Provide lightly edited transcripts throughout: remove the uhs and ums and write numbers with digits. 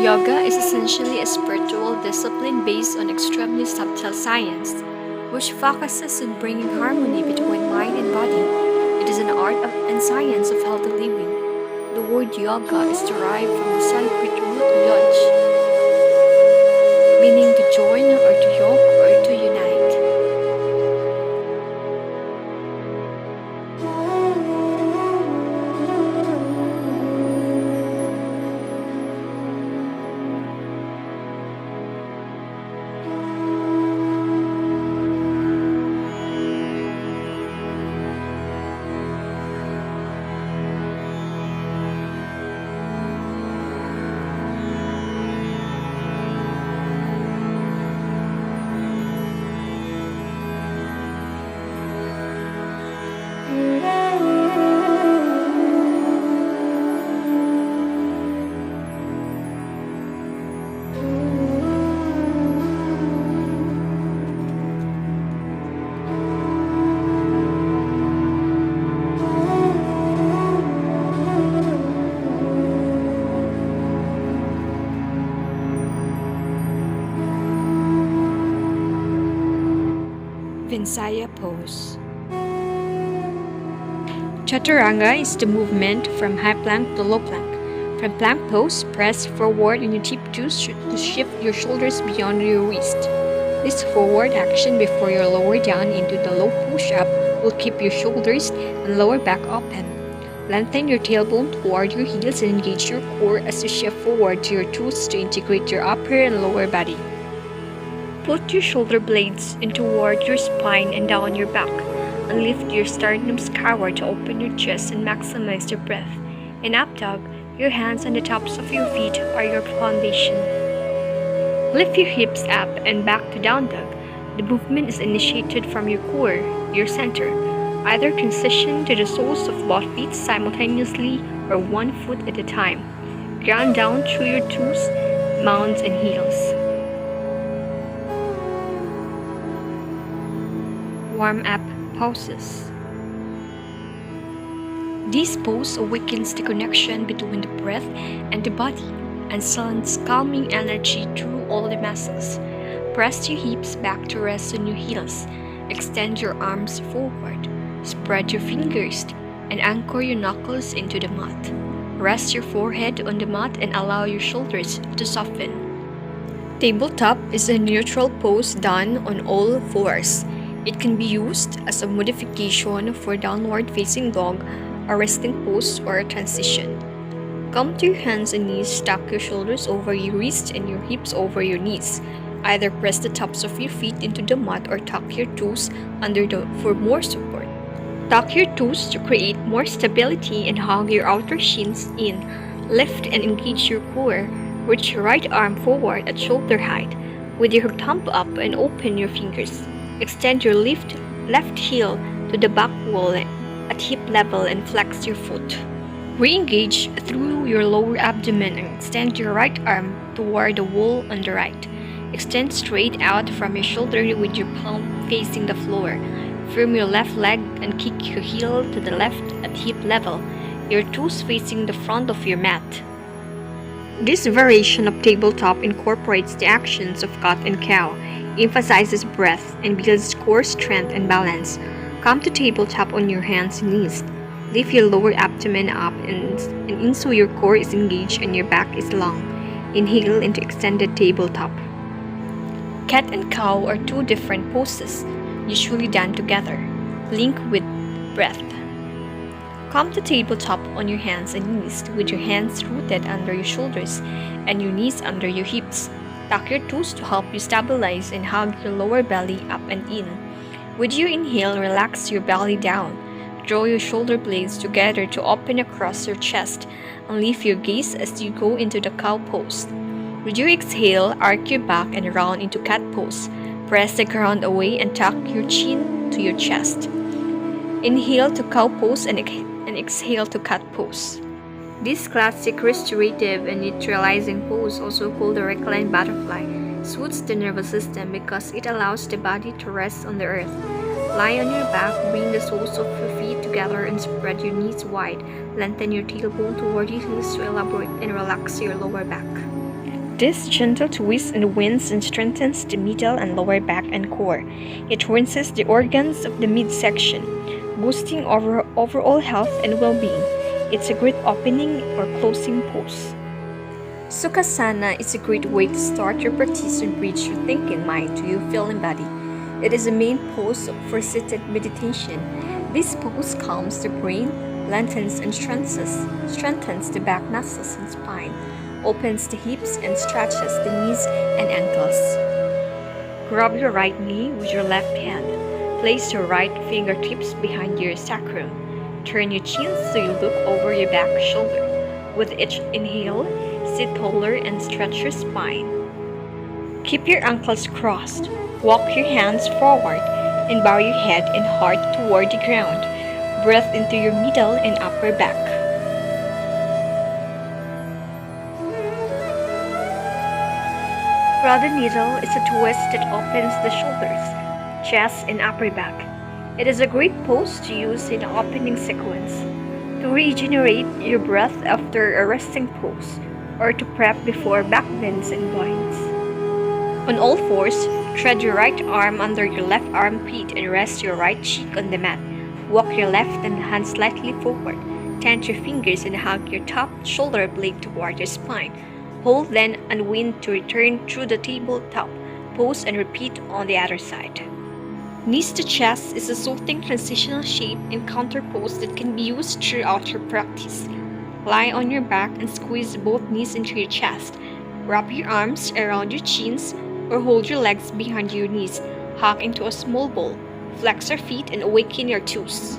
Yoga is essentially a spiritual discipline based on extremely subtle science, which focuses on bringing harmony between mind and body. It is an and science of healthy living. The word yoga is derived from the Sanskrit root yoj, meaning to join or to yoke or to unite. Vinyasa pose. Chaturanga is the movement from high plank to low plank. From plank pose, press forward on your tiptoes to shift your shoulders beyond your waist. This forward action before you lower down into the low push-up will keep your shoulders and lower back open. Lengthen your tailbone toward your heels and engage your core as you shift forward to your toes to integrate your upper and lower body. Put your shoulder blades in toward your spine and down your back, and lift your sternum skyward to open your chest and maximize your breath. In up dog, your hands on the tops of your feet are your foundation. Lift your hips up and back to down dog. The movement is initiated from your core, your center. Either transition to the soles of both feet simultaneously or one foot at a time. Ground down through your toes, mounds, and heels. Warm-up poses. This pose awakens the connection between the breath and the body and sends calming energy through all the muscles. Press your hips back to rest on your heels. Extend your arms forward. Spread your fingers and anchor your knuckles into the mat. Rest your forehead on the mat and allow your shoulders to soften. Tabletop is a neutral pose done on all fours. It can be used as a modification for downward facing dog, a resting pose, or a transition. Come to your hands and knees, tuck your shoulders over your wrists and your hips over your knees. Either press the tops of your feet into the mat or tuck your toes under for more support. Tuck your toes to create more stability and hug your outer shins in. Lift and engage your core. Reach your right arm forward at shoulder height with your thumb up and open your fingers. Extend your left heel to the back wall at hip level and flex your foot. Re-engage through your lower abdomen and extend your right arm toward the wall on the right. Extend straight out from your shoulder with your palm facing the floor. Firm your left leg and kick your heel to the left at hip level, your toes facing the front of your mat. This variation of tabletop incorporates the actions of cat and cow, emphasizes breath, and builds core strength and balance. Come to tabletop on your hands and knees. Lift your lower abdomen up and in so your core is engaged and your back is long. Inhale into extended tabletop. Cat and cow are two different poses, usually done together. Link with breath. Come to tabletop on your hands and knees with your hands rooted under your shoulders and your knees under your hips. Tuck your toes to help you stabilize and hug your lower belly up and in. With your inhale, relax your belly down. Draw your shoulder blades together to open across your chest and lift your gaze as you go into the cow pose. With your exhale, arc your back and round into cat pose. Press the ground away and tuck your chin to your chest. Inhale to cow pose and exhale to cat pose. This classic restorative and neutralizing pose, also called the reclined butterfly, soothes the nervous system because it allows the body to rest on the earth. Lie on your back, bring the soles of your feet together and spread your knees wide. Lengthen your tailbone toward your heels to elaborate and relax your lower back. This gentle twist unwinds and strengthens the middle and lower back and core. It rinses the organs of the midsection, boosting overall health and well-being. It's a great opening or closing pose. Sukhasana is a great way to start your practice and bridge your thinking mind to your feeling body. It is a main pose for seated meditation. This pose calms the brain, lengthens and strengthens the back muscles and spine, opens the hips and stretches the knees and ankles. Grab your right knee with your left hand. Place your right fingertips behind your sacrum. Turn your chin so you look over your back shoulder. With each inhale, sit taller and stretch your spine. Keep your ankles crossed. Walk your hands forward and bow your head and heart toward the ground. Breathe into your middle and upper back. Rodent needle is a twist that opens the shoulders, chest, and upper back. It is a great pose to use in the opening sequence, to regenerate your breath after a resting pose, or to prep before back bends and blinds. On all fours, tread your right arm under your left armpit and rest your right cheek on the mat. Walk your left hand slightly forward. Tense your fingers and hug your top shoulder blade toward your spine. Hold then unwind to return through the tabletop pose and repeat on the other side. Knees to chest is a soothing transitional shape and counter pose that can be used throughout your practice. Lie on your back and squeeze both knees into your chest. Wrap your arms around your chins or hold your legs behind your knees. Hug into a small ball. Flex your feet and awaken your toes.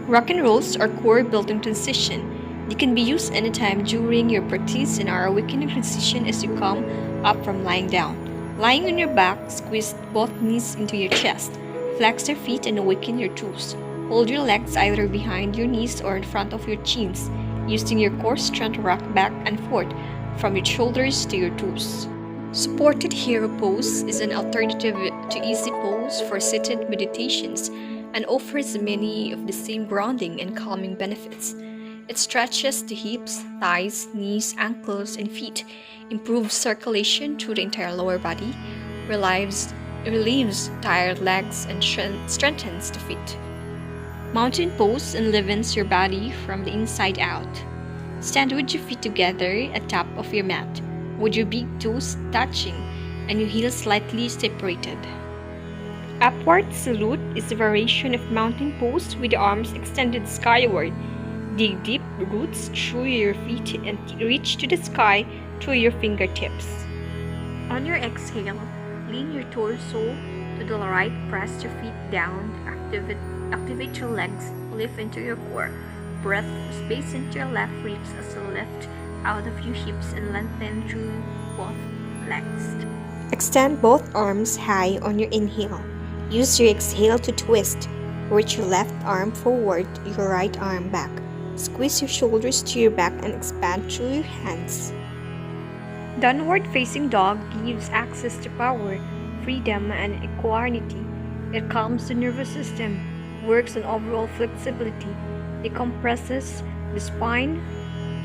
Rock and rolls are core building transition. They can be used anytime during your practice and are awakening transition as you come up from lying down. Lying on your back, squeeze both knees into your chest. Flex your feet and awaken your toes. Hold your legs either behind your knees or in front of your chins, using your core strength to rock back and forth from your shoulders to your toes. Supported hero pose is an alternative to easy pose for seated meditations and offers many of the same grounding and calming benefits. It stretches the hips, thighs, knees, ankles, and feet, improves circulation through the entire lower body, relieves tired legs, and strengthens the feet. Mountain pose enlivens your body from the inside out. Stand with your feet together at top of your mat, with your big toes touching and your heels slightly separated. Upward salute is a variation of mountain pose with the arms extended skyward. Dig deep roots through your feet and reach to the sky through your fingertips. On your exhale, lean your torso to the right, press your feet down, activate your legs, lift into your core. Breath space into your left ribs as you lift out of your hips and lengthen through both legs. Extend both arms high on your inhale. Use your exhale to twist. Reach your left arm forward, your right arm back. Squeeze your shoulders to your back and expand through your hands. Downward facing dog gives access to power, freedom, and equanimity. It calms the nervous system, works on overall flexibility, decompresses the spine,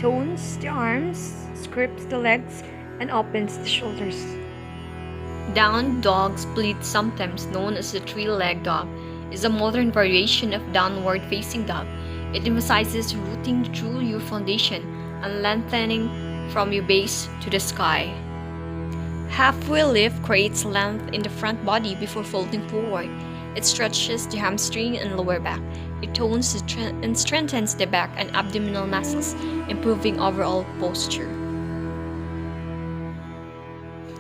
tones the arms, scripts the legs, and opens the shoulders. Down dog split, sometimes known as the three-leg dog, is a modern variation of downward facing dog. It emphasizes rooting through your foundation and lengthening from your base to the sky. Halfway lift creates length in the front body before folding forward. It stretches the hamstring and lower back. It tones and strengthens the back and abdominal muscles, improving overall posture.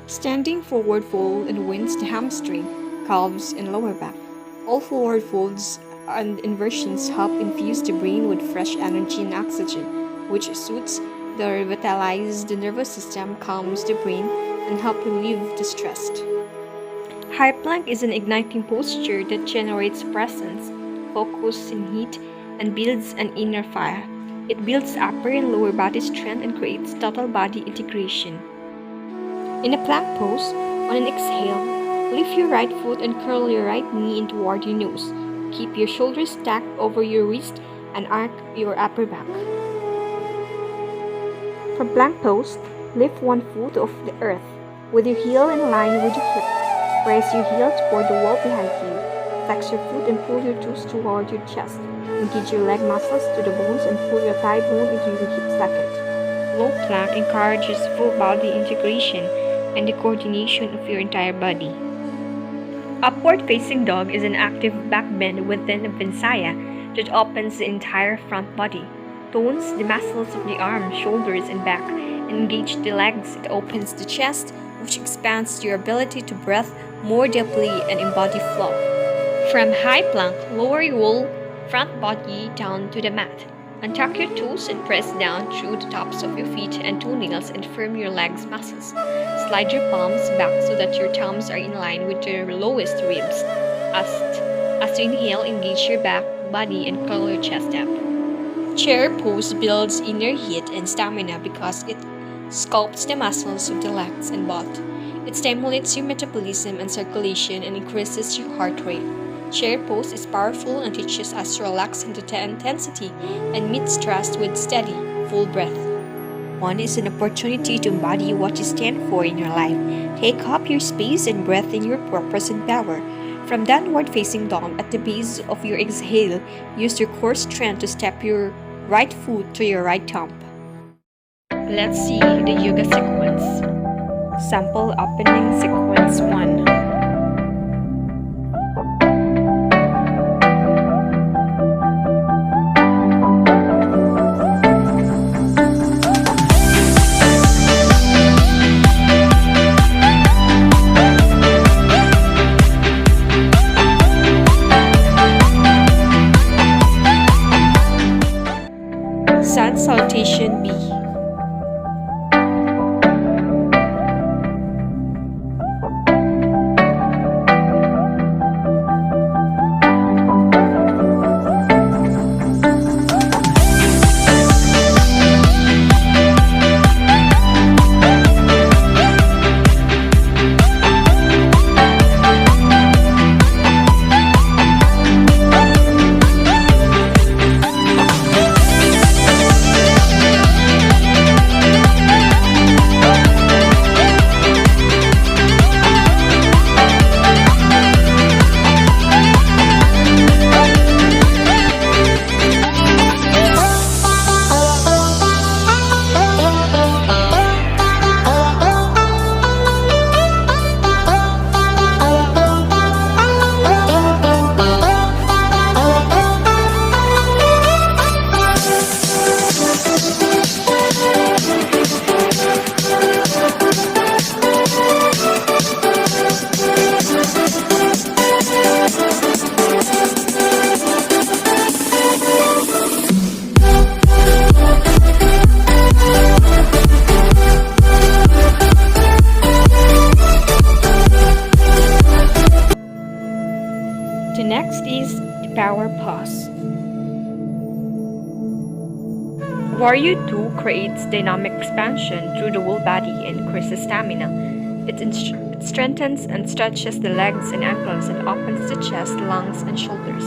Standing forward fold unwinds the hamstring, calves, and lower back. All forward folds and inversions help infuse the brain with fresh energy and oxygen, which soothes the revitalized nervous system, calms the brain, and help relieve the stress. High plank is an igniting posture that generates presence, focus, and heat, and builds an inner fire. It builds upper and lower body strength and creates total body integration. In a plank pose, on an exhale, lift your right foot and curl your right knee in toward your nose. Keep your shoulders stacked over your wrist and arc your upper back. From plank pose, Lift one foot off the earth, with your heel in line with your hip. Raise your heel toward the wall behind you. Flex your foot and pull your toes toward your chest. Engage your leg muscles to the bones and pull your thigh bone into your hip socket. Low plank encourages full body integration and the coordination of your entire body. Upward facing dog is an active back bend within the vinyasa that opens the entire front body, tones the muscles of the arms, shoulders, and back, and engage the legs. It opens the chest, which expands your ability to breathe more deeply and embody flow. From high plank, lower your whole front body down to the mat. Untuck your toes and press down through the tops of your feet and toenails and firm your legs muscles. Slide your palms back so that your thumbs are in line with your lowest ribs. As you inhale, engage your back, body, and curl your chest up. Chair pose builds inner heat and stamina because it sculpts the muscles of the legs and butt. It stimulates your metabolism and circulation and increases your heart rate. Chair pose is powerful and teaches us to relax into the intensity and meet stress with steady, full breath. One is an opportunity to embody what you stand for in your life. Take up your space and breathe in your purpose and power. From downward facing dog, at the base of your exhale, use your core strength to step your right foot to your right thumb. Let's see the yoga sequence. Sample opening sequence 1. Sun Salutation B. The next is the power pose. Warrior 2 creates dynamic expansion through the whole body and increases stamina. It strengthens and stretches the legs and ankles and opens the chest, lungs, and shoulders.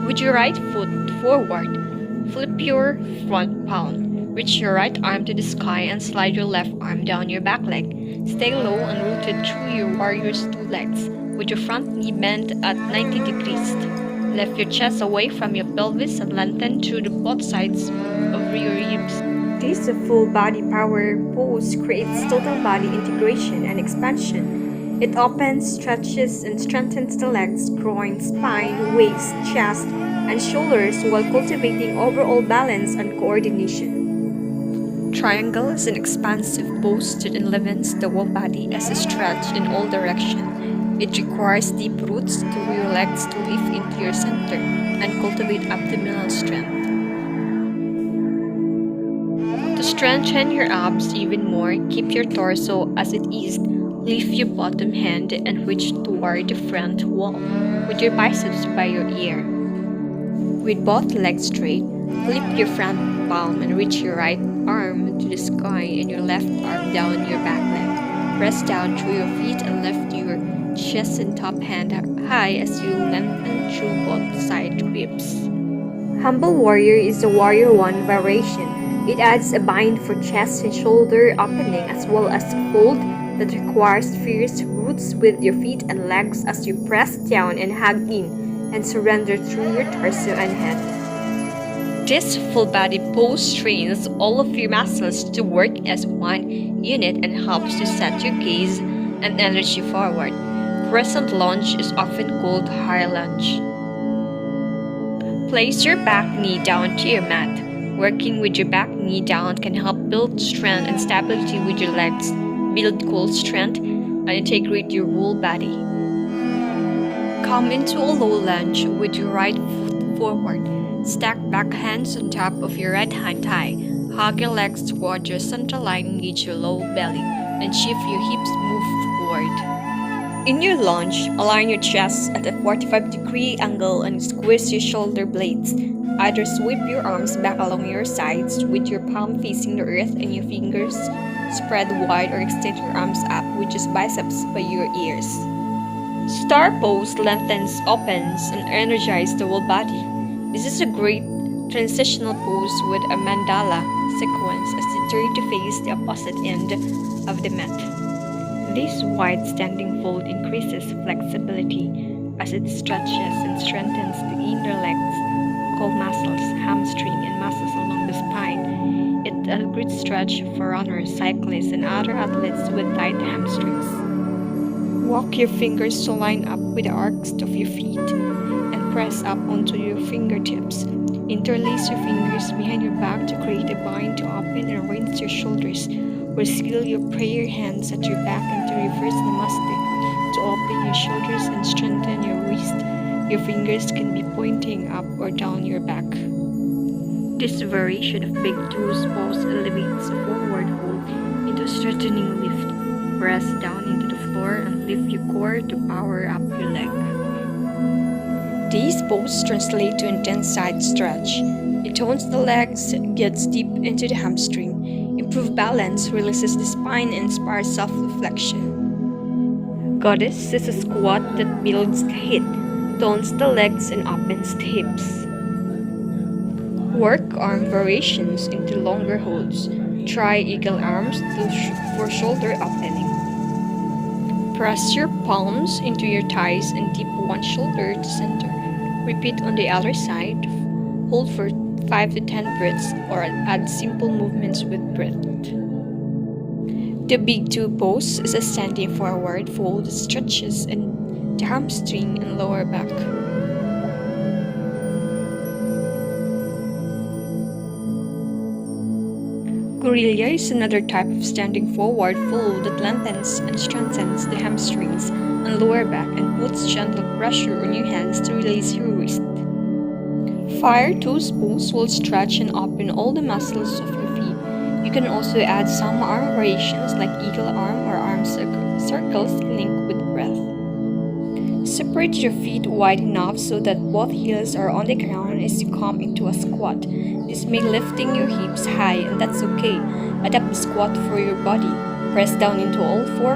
With your right foot forward, flip your front palm. Reach your right arm to the sky and slide your left arm down your back leg. Stay low and rooted through your warrior's 2 legs, with your front knee bent at 90 degrees. Lift your chest away from your pelvis and lengthen through both sides of your ribs. This full body power pose creates total body integration and expansion. It opens, stretches, and strengthens the legs, groin, spine, waist, chest, and shoulders while cultivating overall balance and coordination. Triangle is an expansive pose that enlivens the whole body as a stretch in all directions. It requires deep roots through your legs to lift into your center and cultivate abdominal strength. To strengthen your abs even more, keep your torso as it is. Lift your bottom hand and reach toward the front wall with your biceps by your ear. With both legs straight, flip your front palm and reach your right arm to the sky and your left arm down your back leg. Press down through your feet and lift your chest and top hand high as you lengthen through both side ribs. Humble Warrior is the Warrior 1 variation. It adds a bind for chest and shoulder opening as well as a fold that requires fierce roots with your feet and legs as you press down and hug in and surrender through your torso and head. This full body pose trains all of your muscles to work as one unit and helps you set your gaze and energy forward. Crescent lunge is often called high lunge. Place your back knee down to your mat. Working with your back knee down can help build strength and stability with your legs, build core strength, and integrate your whole body. Come into a low lunge with your right foot forward. Stack back hands on top of your right hand thigh. Hug your legs toward your center line, engage your low belly, and shift your hips move forward. In your lunge, align your chest at a 45-degree angle and squeeze your shoulder blades. Either sweep your arms back along your sides with your palm facing the earth and your fingers spread wide, or extend your arms up with your biceps by your ears. Star pose lengthens, opens, and energizes the whole body. This is a great transitional pose with a mandala sequence as you turn to face the opposite end of the mat. This wide standing fold increases flexibility as it stretches and strengthens the inner legs, core muscles, hamstring, and muscles along the spine. It's a great stretch for runners, cyclists, and other athletes with tight hamstrings. Walk your fingers to line up with the arcs of your feet and press up onto your fingertips. Interlace your fingers behind your back to create a bind to open and rinse your shoulders, or seal your prayer hands at your back into reverse namaste to open your shoulders and strengthen your wrist. Your fingers can be pointing up or down your back. This variation of big toes pose elevates a forward fold into a strengthening lift. Press down into the floor and lift your core to power up your leg. These poses translate to intense side stretch. It tones the legs, gets deep into the hamstring, improves balance, releases the spine, and inspires self-reflection. Goddess is a squat that builds the hip, tones the legs, and opens the hips. Work arm variations into longer holds. Try eagle arms for shoulder opening. Press your palms into your thighs and dip one shoulder to center. Repeat on the other side. Hold for 5 to 10 breaths or add simple movements with breath. The big two pose is a standing forward fold that stretches and the hamstring and lower back. Gorilla is another type of standing forward fold that lengthens and strengthens the hamstrings and lower back and puts gentle pressure on your hands to release your wrist. Fire toes pose will stretch and open all the muscles of your feet. You can also add some arm variations like eagle arm or arm circles linked with breath. Separate your feet wide enough so that both heels are on the ground as you come into a squat. This may lifting your hips high, and that's okay. Adapt the squat for your body. Press down into all four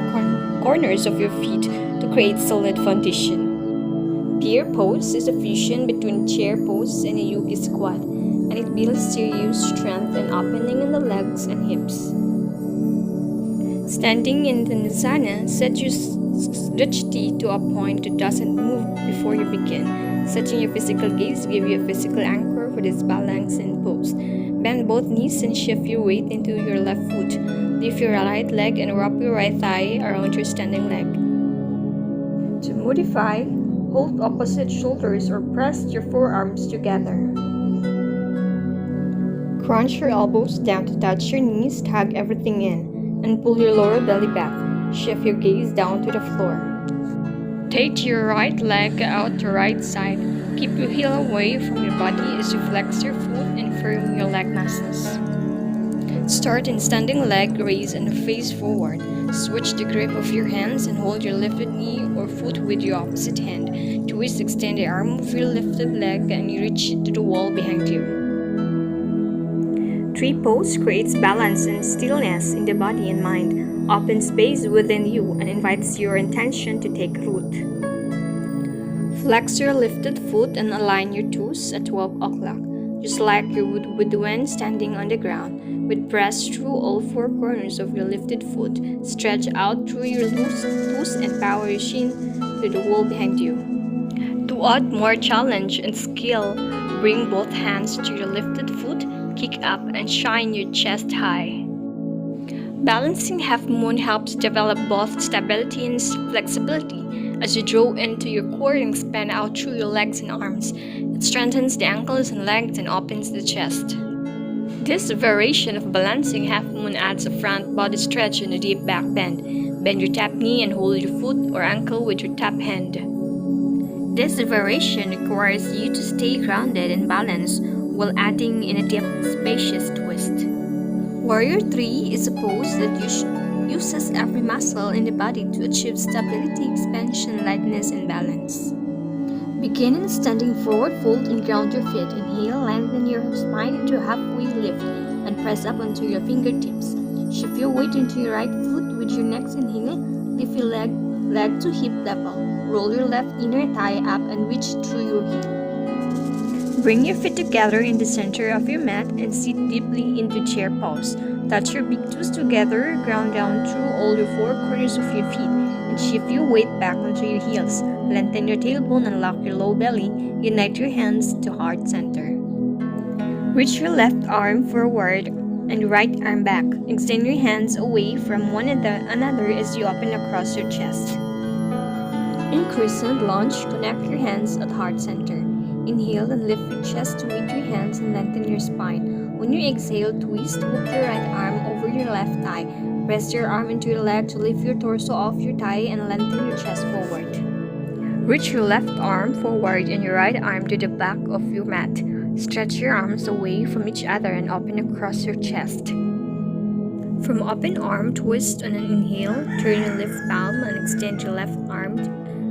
corners of your feet to create solid foundation. Deer pose is a fusion between chair pose and a yogi squat, and it builds serious strength and opening in the legs and hips. Standing in the Nidasana, set your drishti to a point that doesn't move before you begin. Setting your physical gaze gives you a physical anchor for this balance and pose. Bend both knees and shift your weight into your left foot. Lift your right leg and wrap your right thigh around your standing leg. To modify, hold opposite shoulders or press your forearms together. Crunch your elbows down to touch your knees, tug everything in, and pull your lower belly back. Shift your gaze down to the floor. Take your right leg out to right side. Keep your heel away from your body as you flex your foot and firm your leg muscles. Start in standing leg raise and face forward. Switch the grip of your hands and hold your lifted knee or foot with your opposite hand. Twist, extend the arm of your lifted leg and you reach to the wall behind you. Tree pose creates balance and stillness in the body and mind. Open space within you and invites your intention to take root. Flex your lifted foot and align your toes at 12 o'clock. just like you would when standing on the ground. With press through all four corners of your lifted foot, stretch out through your loose toes and power your shin to the wall behind you. To add more challenge and skill, bring both hands to your lifted foot, kick up and shine your chest high. Balancing half moon helps develop both stability and flexibility. As you draw into your core and expand out through your legs and arms, it strengthens the ankles and legs and opens the chest. This variation of balancing half moon adds a front body stretch and a deep back bend. Bend your tap knee and hold your foot or ankle with your tap hand. This variation requires you to stay grounded and balanced while adding in a deep, spacious twist. Warrior 3 is a pose that uses every muscle in the body to achieve stability, expansion, lightness, and balance. Begin in standing forward fold and ground your feet. Inhale, lengthen your spine into a halfway lift and press up onto your fingertips. Shift your weight into your right foot with your next inhale. Lift your leg to hip level. Roll your left inner thigh up and reach through your heel. Bring your feet together in the center of your mat and sit deeply into chair pose. Touch your big toes together, ground down through all your four corners of your feet, and shift your weight back onto your heels. Lengthen your tailbone and lock your low belly. Unite your hands to heart center. Reach your left arm forward and right arm back. Extend your hands away from one another as you open across your chest. In crescent lunge, connect your hands at heart center. Inhale and lift your chest to meet your hands and lengthen your spine. When you exhale, twist, hook your right arm over your left thigh. Press your arm into your leg to lift your torso off your thigh and lengthen your chest forward. Reach your left arm forward and your right arm to the back of your mat. Stretch your arms away from each other and open across your chest. From open arm, twist on an inhale, turn your left palm and extend your left arm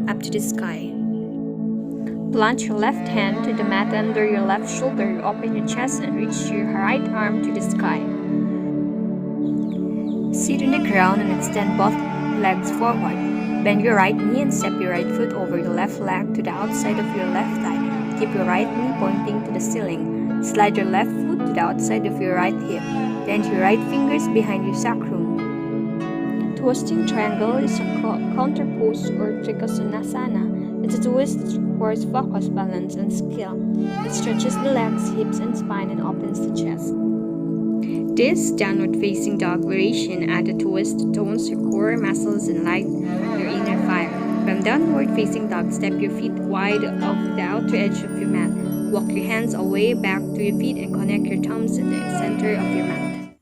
up to the sky. Plant your left hand to the mat under your left shoulder, open your chest and reach your right arm to the sky. Sit on the ground and extend both legs forward. Bend your right knee and step your right foot over your left leg to the outside of your left thigh. Keep your right knee pointing to the ceiling. Slide your left foot to the outside of your right hip. Bend your right fingers behind your sacrum. Twisting triangle is a counter pose or Trikonasana. It's a twist that requires focus, balance, and skill. It stretches the legs, hips, and spine and opens the chest. This downward facing dog variation adds a twist that tones your core muscles and light your inner fire. From downward facing dog, step your feet wide of the outer edge of your mat. Walk your hands away back to your feet and connect your thumbs at the center of your mat.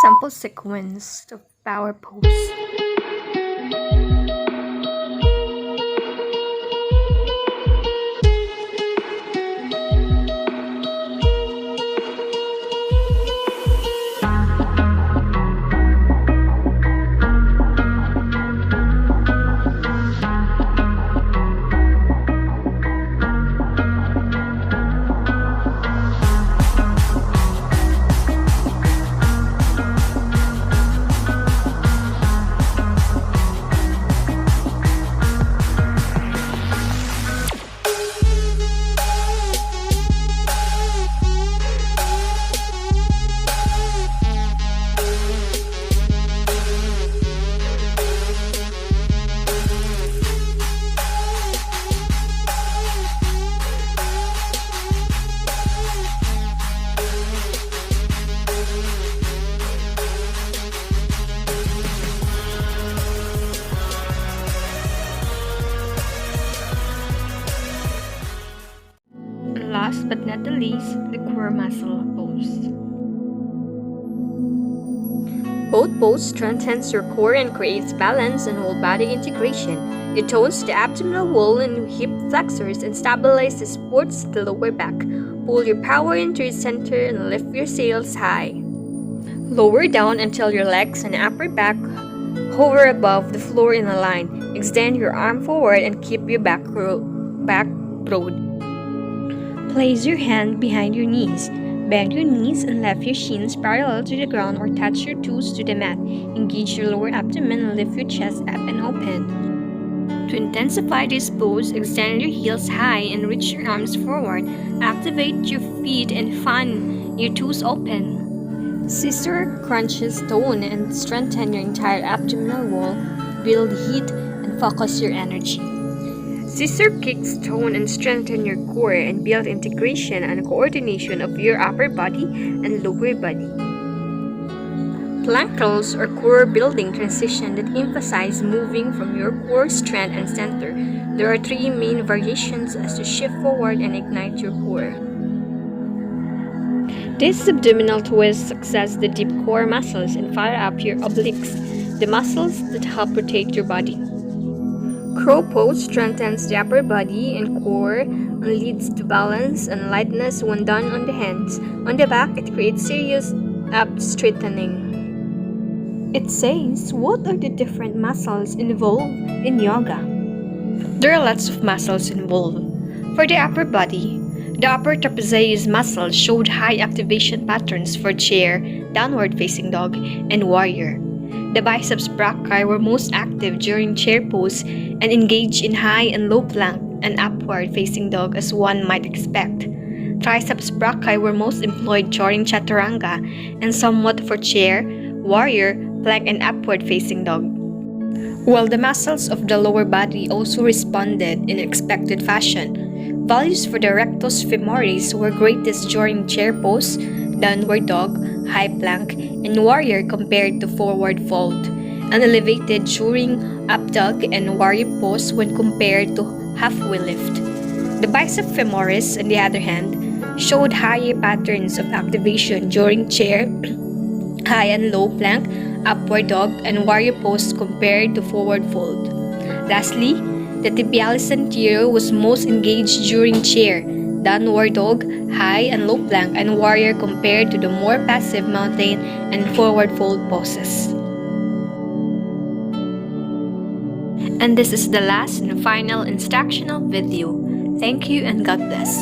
Sample sequence of power pose. Last but not the least, the core muscle pose. Both pose strengthens your core and creates balance and whole body integration. It tones the abdominal wall and hip flexors and stabilizes supports the lower back. Pull your power into your center and lift your sails high. Lower down until your legs and upper back hover above the floor in a line. Extend your arm forward and keep your back broad. Place your hand behind your knees. Bend your knees and lift your shins parallel to the ground or touch your toes to the mat. Engage your lower abdomen and lift your chest up and open. To intensify this pose, extend your heels high and reach your arms forward. Activate your feet and fan your toes open. Scissor crunches tone and strengthen your entire abdominal wall. Build heat and focus your energy. Scissor kicks tone and strengthen your core and build integration and coordination of your upper body and lower body. Plank curls are core building transition that emphasize moving from your core strength and center. There are 3 main variations as you shift forward and ignite your core. This abdominal twist access the deep core muscles and fire up your obliques, the muscles that help rotate your body. Crow pose strengthens the upper body and core and leads to balance and lightness when done on the hands. On the back, it creates serious ab straightening. It says, what are the different muscles involved in yoga? There are lots of muscles involved. For the upper body, the upper trapezius muscles showed high activation patterns for chair, downward facing dog, and warrior. The biceps brachii were most active during chair pose and engaged in high and low plank and upward facing dog as one might expect. Triceps brachii were most employed during chaturanga and somewhat for chair, warrior, plank, and upward facing dog. While the muscles of the lower body also responded in expected fashion, values for the rectus femoris were greatest during chair pose, downward dog, high plank, and warrior compared to forward fold, and elevated during up dog and warrior pose when compared to halfway lift. The bicep femoris, on the other hand, showed higher patterns of activation during chair, high and low plank, upward dog, and warrior pose compared to forward fold. Lastly, the tibialis anterior was most engaged during chair, downward dog, high and low plank, and warrior compared to the more passive mountain and forward fold poses. And this is the last and final instructional video. Thank you and God bless.